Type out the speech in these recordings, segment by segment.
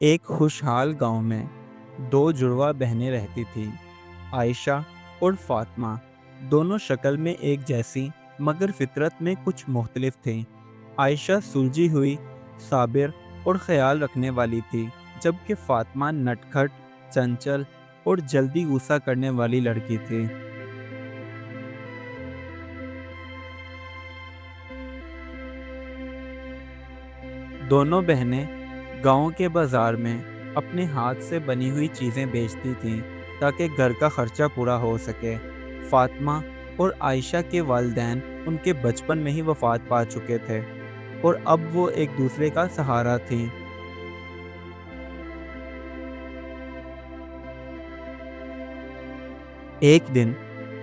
ایک خوشحال گاؤں میں دو جڑواں بہنیں رہتی تھیں، عائشہ اور فاطمہ۔ دونوں شکل میں ایک جیسی مگر فطرت میں کچھ مختلف تھیں۔ عائشہ سلجھی ہوئی، صابر اور خیال رکھنے والی تھی، جبکہ فاطمہ نٹکھٹ، چنچل اور جلدی غصہ کرنے والی لڑکی تھی۔ دونوں بہنیں گاؤں کے بازار میں اپنے ہاتھ سے بنی ہوئی چیزیں بیچتی تھیں تاکہ گھر کا خرچہ پورا ہو سکے۔ فاطمہ اور عائشہ کے والدین ان کے بچپن میں ہی وفات پا چکے تھے اور اب وہ ایک دوسرے کا سہارا تھیں۔ ایک دن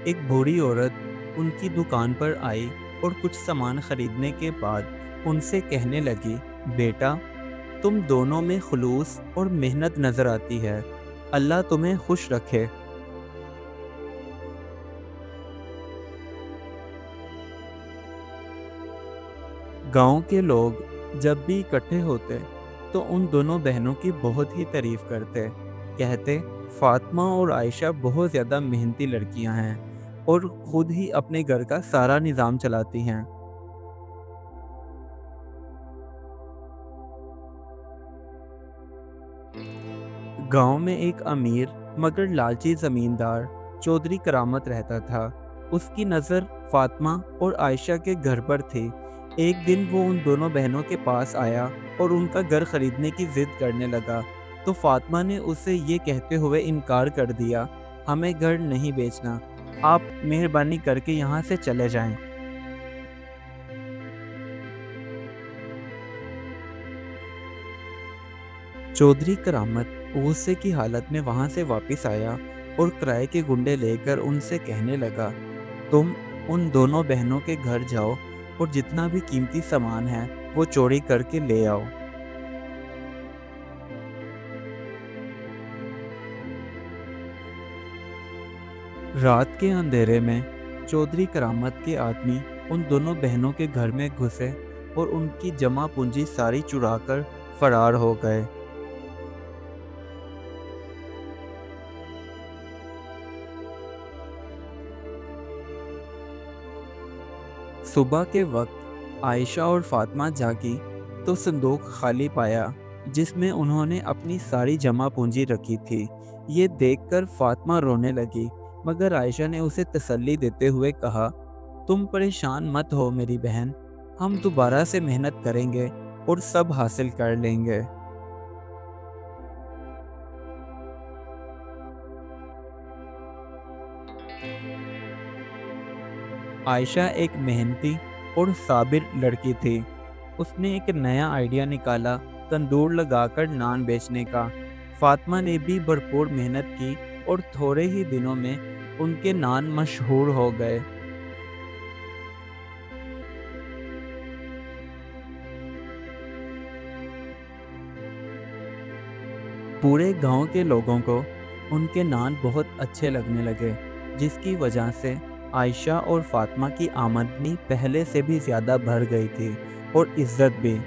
ایک بوڑھی عورت ان کی دکان پر آئی اور کچھ سامان خریدنے کے بعد ان سے کہنے لگی، بیٹا، تم دونوں میں خلوص اور محنت نظر آتی ہے، اللہ تمہیں خوش رکھے۔ گاؤں کے لوگ جب بھی اکٹھے ہوتے تو ان دونوں بہنوں کی بہت ہی تعریف کرتے، کہتے فاطمہ اور عائشہ بہت زیادہ محنتی لڑکیاں ہیں اور خود ہی اپنے گھر کا سارا نظام چلاتی ہیں۔ گاؤں میں ایک امیر مگر لالچی زمیندار چودھری کرامت رہتا تھا۔ اس کی نظر فاطمہ اور عائشہ کے گھر پر تھی۔ ایک دن وہ ان دونوں بہنوں کے پاس آیا اور ان کا گھر خریدنے کی ضد کرنے لگا، تو فاطمہ نے اسے یہ کہتے ہوئے انکار کر دیا، ہمیں گھر نہیں بیچنا، آپ مہربانی کر کے یہاں سے چلے جائیں۔ چودھری کرامت غصے کی حالت میں وہاں سے واپس آیا اور کرائے کے گنڈے لے کر ان سے کہنے لگا، تم ان دونوں بہنوں کے گھر جاؤ اور جتنا بھی قیمتی سامان ہے وہ چوری کر کے لے آؤ۔ رات کے اندھیرے میں چودھری کرامت کے آدمی ان دونوں بہنوں کے گھر میں گھسے اور ان کی جمع پونجی ساری چرا کر فرار ہو گئے۔ صبح کے وقت عائشہ اور فاطمہ جاگی تو صندوق خالی پایا جس میں انہوں نے اپنی ساری جمع پونجی رکھی تھی۔ یہ دیکھ کر فاطمہ رونے لگی، مگر عائشہ نے اسے تسلی دیتے ہوئے کہا، تم پریشان مت ہو میری بہن، ہم دوبارہ سے محنت کریں گے اور سب حاصل کر لیں گے۔ عائشہ ایک محنتی اور صابر لڑکی تھی۔ اس نے ایک نیا آئیڈیا نکالا، تندور لگا کر نان بیچنے کا۔ فاطمہ نے بھی بھرپور محنت کی اور تھوڑے ہی دنوں میں ان کے نان مشہور ہو گئے۔ پورے گاؤں کے لوگوں کو ان کے نان بہت اچھے لگنے لگے، جس کی وجہ سے عائشہ اور فاطمہ کی آمدنی پہلے سے بھی زیادہ بڑھ گئی تھی اور عزت بھی۔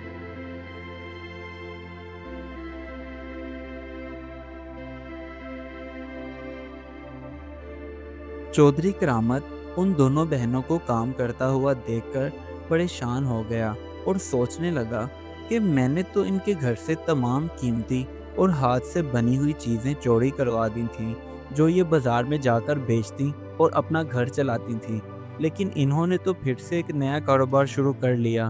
چودھری کرامت ان دونوں بہنوں کو کام کرتا ہوا دیکھ کر پریشان ہو گیا اور سوچنے لگا کہ میں نے تو ان کے گھر سے تمام قیمتی اور ہاتھ سے بنی ہوئی چیزیں چوری کروا دی تھیں جو یہ بازار میں جا کر بیچتی اور اپنا گھر چلاتی تھیں، لیکن انہوں نے تو پھر سے ایک نیا کاروبار شروع کر لیا۔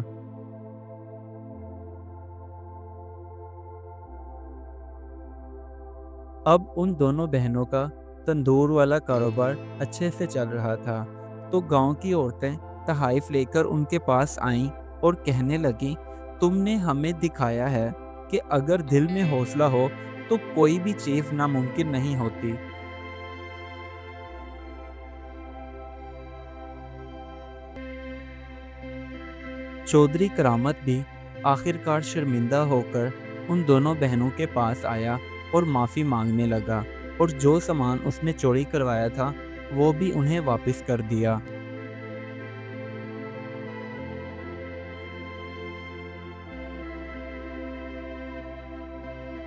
اب ان دونوں بہنوں کا تندور والا کاروبار اچھے سے چل رہا تھا، تو گاؤں کی عورتیں تحائف لے کر ان کے پاس آئیں اور کہنے لگیں، تم نے ہمیں دکھایا ہے کہ اگر دل میں حوصلہ ہو تو کوئی بھی چیز ناممکن نہیں ہوتی۔ چودھری کرامت بھی آخر کار شرمندہ ہو کر ان دونوں بہنوں کے پاس آیا اور معافی مانگنے لگا، اور جو سامان اس نے چوری کروایا تھا وہ بھی انہیں واپس کر دیا۔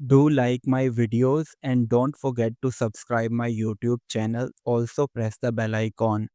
Do like my videos and don't forget to subscribe my YouTube channel. Also press the bell icon.